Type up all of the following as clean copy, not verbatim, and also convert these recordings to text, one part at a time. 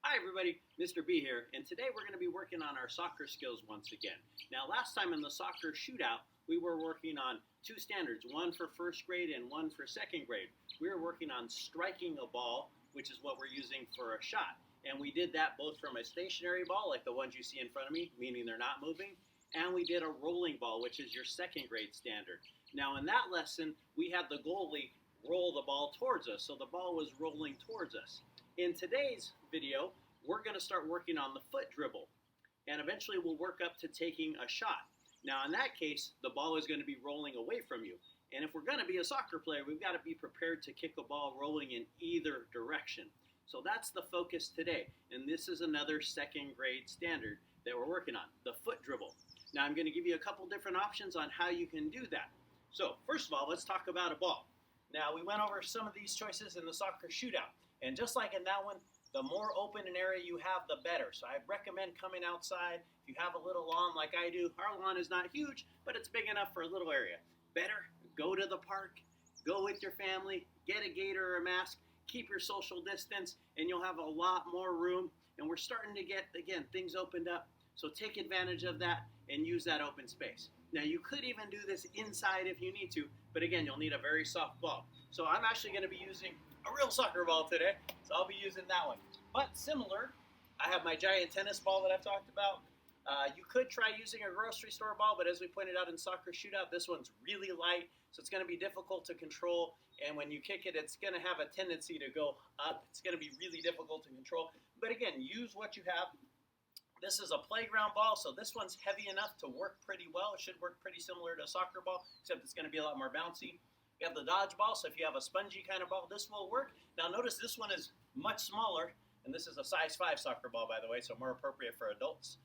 Hi everybody, Mr. B here, and today we're going to be working on our soccer skills once again. Now last time in the soccer shootout, we were working on two standards, one for first grade and one for second grade. We were working on striking a ball, which is what we're using for a shot. And we did that both from a stationary ball, like the ones you see in front of me, meaning they're not moving, and we did a rolling ball, which is your second grade standard. Now in that lesson, we had the goalie roll the ball towards us, so the ball was rolling towards us. In today's video, we're going to start working on the foot dribble, and eventually we'll work up to taking a shot. Now in that case, the ball is going to be rolling away from you, and if we're going to be a soccer player, we've got to be prepared to kick a ball rolling in either direction. So that's the focus today, and this is another second grade standard that we're working on, the foot dribble. Now I'm going to give you a couple different options on how you can do that. So first of all, let's talk about a ball. Now we went over some of these choices in the soccer shootout. And just like in that one, the more open an area you have, the better. So I recommend coming outside. If you have a little lawn like I do, our lawn is not huge, but it's big enough for a little area. Better, go to the park, go with your family, get a gator or a mask, keep your social distance, and you'll have a lot more room. And we're starting to get, again, things opened up. So take advantage of that and use that open space. Now you could even do this inside if you need to, but again, you'll need a very soft ball. So I'm actually going to be using a real soccer ball today, so I'll be using that one. But similar, I have my giant tennis ball that I've talked about. You could try using a grocery store ball, but as we pointed out in soccer shootout, this one's really light, so it's going to be difficult to control, and when you kick it, it's going to have a tendency to go up. It's going to be really difficult to control, but again, use what you have. This is a playground ball, so this one's heavy enough to work pretty well. It should work pretty similar to a soccer ball, except it's going to be a lot more bouncy. We have the dodgeball, so if you have a spongy kind of ball, this will work. Now notice this one is much smaller, and this is a size 5 soccer ball, by the way, so more appropriate for adults.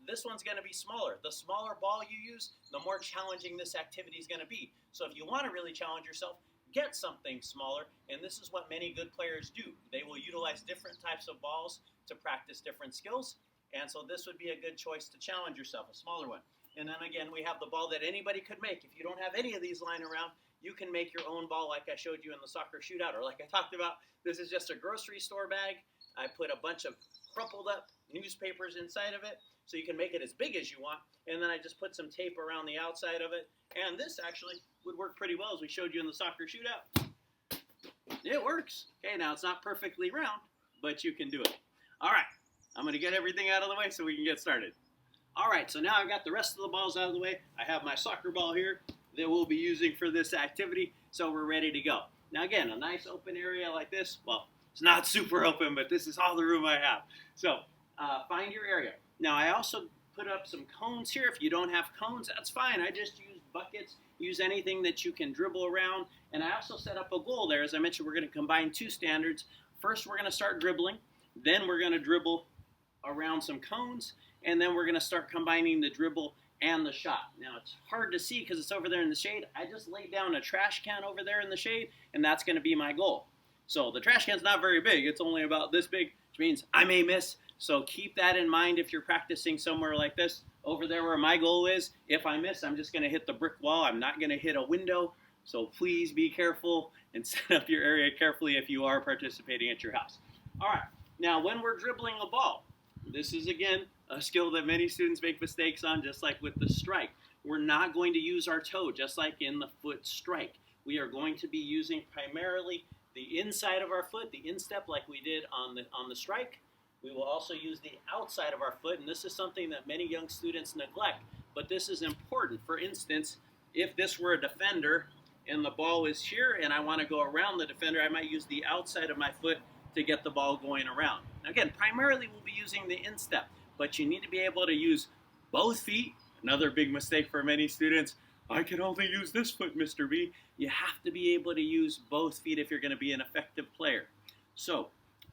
This one's going to be smaller. The smaller ball you use, the more challenging this activity is going to be. So if you want to really challenge yourself, get something smaller, and this is what many good players do. They will utilize different types of balls to practice different skills, and so this would be a good choice to challenge yourself, a smaller one. And then again, we have the ball that anybody could make. If you don't have any of these lying around, you can make your own ball like I showed you in the soccer shootout, or like I talked about. This is just a grocery store bag. I put a bunch of crumpled up newspapers inside of it, so you can make it as big as you want. And then I just put some tape around the outside of it. And this actually would work pretty well, as we showed you in the soccer shootout. It works. Okay, now it's not perfectly round, but you can do it. All right, I'm going to get everything out of the way so we can get started. All right, so now I've got the rest of the balls out of the way. I have my soccer ball here that we'll be using for this activity, so we're ready to go. Now again, a nice open area like this, well, it's not super open, but this is all the room I have. So find your area. Now I also put up some cones here. If you don't have cones, that's fine. I just use buckets, use anything that you can dribble around. And I also set up a goal there. As I mentioned, we're going to combine two standards. First, we're going to start dribbling. Then we're going to dribble around some cones. And then we're going to start combining the dribble and the shot. Now it's hard to see because it's over there in the shade. I just laid down a trash can over there in the shade, and that's going to be my goal. So the trash can's not very big. It's only about this big, which means I may miss. So keep that in mind if you're practicing somewhere like this. Over there where my goal is, if I miss, I'm just going to hit the brick wall. I'm not going to hit a window. So please be careful and set up your area carefully if you are participating at your house. All right, now when we're dribbling a ball, this is again a skill that many students make mistakes on, just like with the strike. We're not going to use our toe, just like in the foot strike. We are going to be using primarily the inside of our foot, the instep like we did on the strike. We will also use the outside of our foot, and this is something that many young students neglect, but this is important. For instance, if this were a defender and the ball is here and I want to go around the defender, I might use the outside of my foot to get the ball going around. Again, primarily we'll be using the instep, but you need to be able to use both feet. Another big mistake for many students, I can only use this foot, Mr. B. You have to be able to use both feet if you're going to be an effective player. So,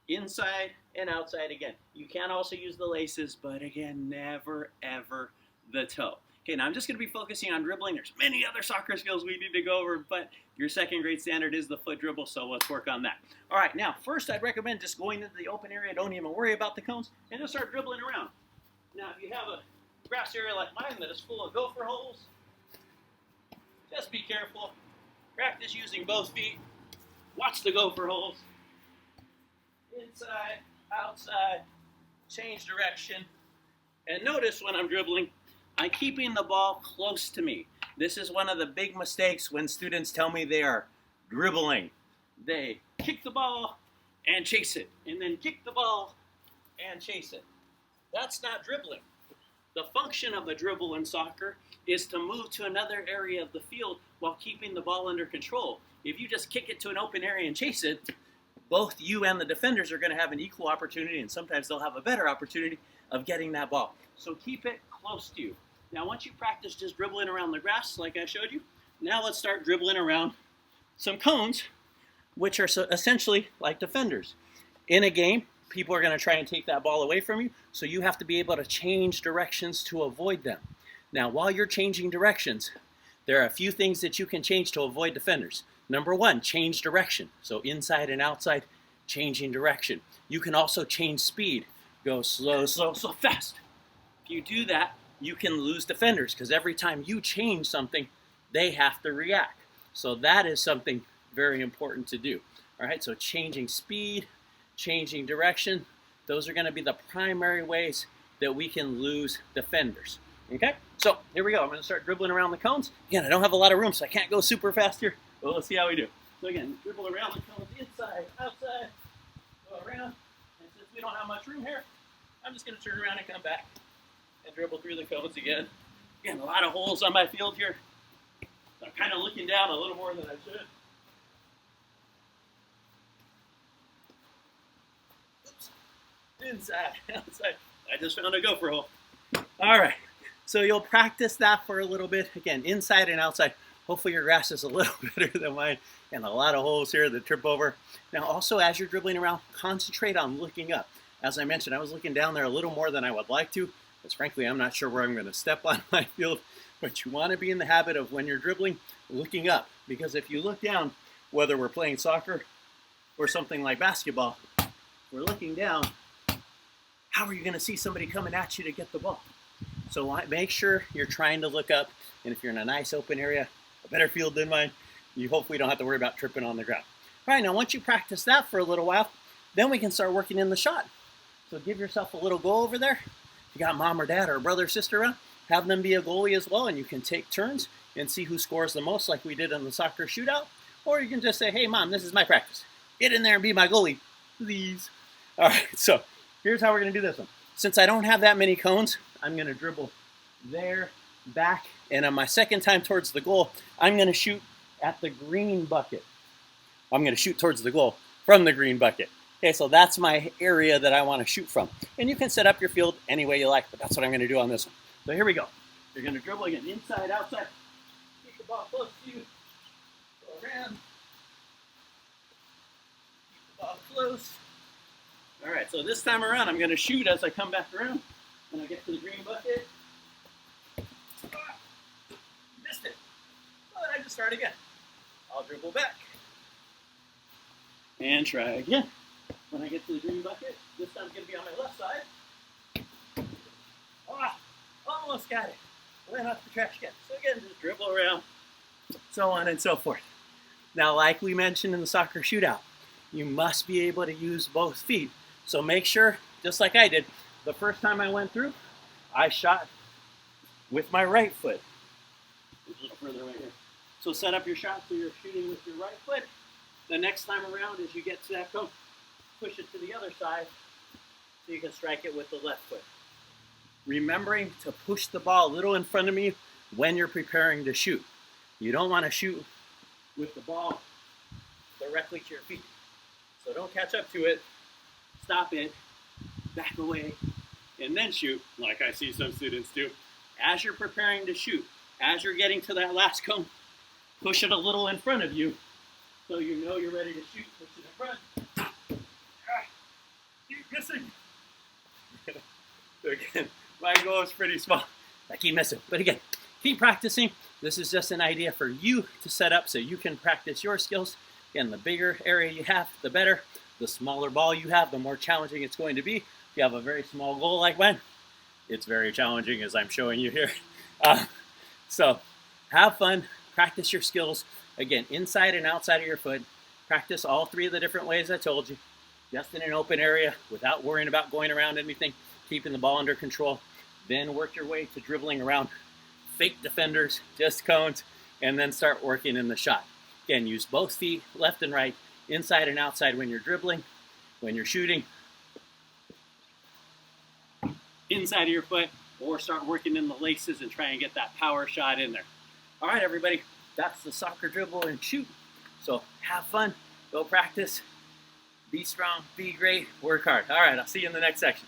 inside and outside again. You can also use the laces, but again, never ever the toe. Okay, now I'm just going to be focusing on dribbling. There's many other soccer skills we need to go over, but your second grade standard is the foot dribble, so let's work on that. All right, now first I'd recommend just going into the open area. Don't even worry about the cones, and just start dribbling around. Now if you have a grass area like mine that is full of gopher holes, just be careful. Practice using both feet. Watch the gopher holes. Inside outside, change direction. And notice when I'm dribbling, I'm keeping the ball close to me. This is one of the big mistakes when students tell me they are dribbling. They kick the ball and chase it, and then kick the ball and chase it. That's not dribbling. The function of a dribble in soccer is to move to another area of the field while keeping the ball under control. If you just kick it to an open area and chase it, both you and the defenders are going to have an equal opportunity, and sometimes they'll have a better opportunity of getting that ball. So keep it close to you. Now, once you practice just dribbling around the grass like I showed you, now let's start dribbling around some cones, which are essentially like defenders. In a game, people are going to try and take that ball away from you, so you have to be able to change directions to avoid them. Now, while you're changing directions, there are a few things that you can change to avoid defenders. Number one, change direction. So inside and outside, changing direction. You can also change speed. Go slow, slow, slow, fast. If you do that, you can lose defenders because every time you change something, they have to react. So that is something very important to do. All right, so changing speed, changing direction, those are going to be the primary ways that we can lose defenders. Okay, so here we go. I'm going to start dribbling around the cones. Again, I don't have a lot of room, so I can't go super fast here. But let's see how we do. So again, dribble around the cones, inside, outside, go around. And since we don't have much room here, I'm just going to turn around and come back and dribble through the cones again. Again, a lot of holes on my field here. So I'm kind of looking down a little more than I should. Oops. Inside, outside. I just found a gopher hole. All right. So you'll practice that for a little bit. Again, inside and outside. Hopefully your grass is a little better than mine. And a lot of holes here that trip over. Now also, as you're dribbling around, concentrate on looking up. As I mentioned, I was looking down there a little more than I would like to, because frankly, I'm not sure where I'm going to step on my field. But you want to be in the habit of, when you're dribbling, looking up. Because if you look down, whether we're playing soccer or something like basketball, we're looking down, how are you going to see somebody coming at you to get the ball? So make sure you're trying to look up. And if you're in a nice open area, a better field than mine, you hopefully don't have to worry about tripping on the ground. All right, now once you practice that for a little while, then we can start working in the shot. So give yourself a little goal over there. If you got mom or dad or a brother or sister around, have them be a goalie as well, and you can take turns and see who scores the most like we did in the soccer shootout. Or you can just say, hey, mom, this is my practice. Get in there and be my goalie, please. All right, so here's how we're going to do this one. Since I don't have that many cones, I'm going to dribble there, back, and on my second time towards the goal, I'm going to shoot at the green bucket. I'm going to shoot towards the goal from the green bucket. Okay, so that's my area that I want to shoot from. And you can set up your field any way you like, but that's what I'm going to do on this one. So here we go. You're going to dribble again, inside, outside. Keep the ball close to you. Go around. Keep the ball close. All right, so this time around, I'm going to shoot as I come back around. When I get to the green bucket. Missed it. But I just start again. I'll dribble back. And try again. When I get to the green bucket, this time it's going to be on my left side. Almost got it. Went off the trash can. So again, just dribble around, so on and so forth. Now, like we mentioned in the soccer shootout, you must be able to use both feet. So make sure, just like I did, the first time I went through, I shot with my right foot. A little further away here. So set up your shot so you're shooting with your right foot. The next time around, as you get to that cone, push it to the other side so you can strike it with the left foot. Remembering to push the ball a little in front of you when you're preparing to shoot. You don't want to shoot with the ball directly to your feet. So don't catch up to it, stop it, back away, and then shoot, like I see some students do. As you're preparing to shoot, as you're getting to that last cone, push it a little in front of you so you know you're ready to shoot. Push it in front. Keep missing. So again, my goal is pretty small. I keep missing. But again, keep practicing. This is just an idea for you to set up so you can practice your skills. Again, the bigger area you have, the better. The smaller ball you have, the more challenging it's going to be. If you have a very small goal like mine, it's very challenging, as I'm showing you here. So have fun, practice your skills. Again, inside and outside of your foot. Practice all three of the different ways I told you. just in an open area without worrying about going around anything, keeping the ball under control. Then work your way to dribbling around fake defenders, just cones, and then start working in the shot. Again, use both feet, left and right, inside and outside when you're dribbling. When you're shooting, inside of your foot, or start working in the laces and try and get that power shot in there. All right, everybody, that's the soccer dribble and shoot. So have fun, go practice, be strong, be great, work hard. All right, I'll see you in the next section.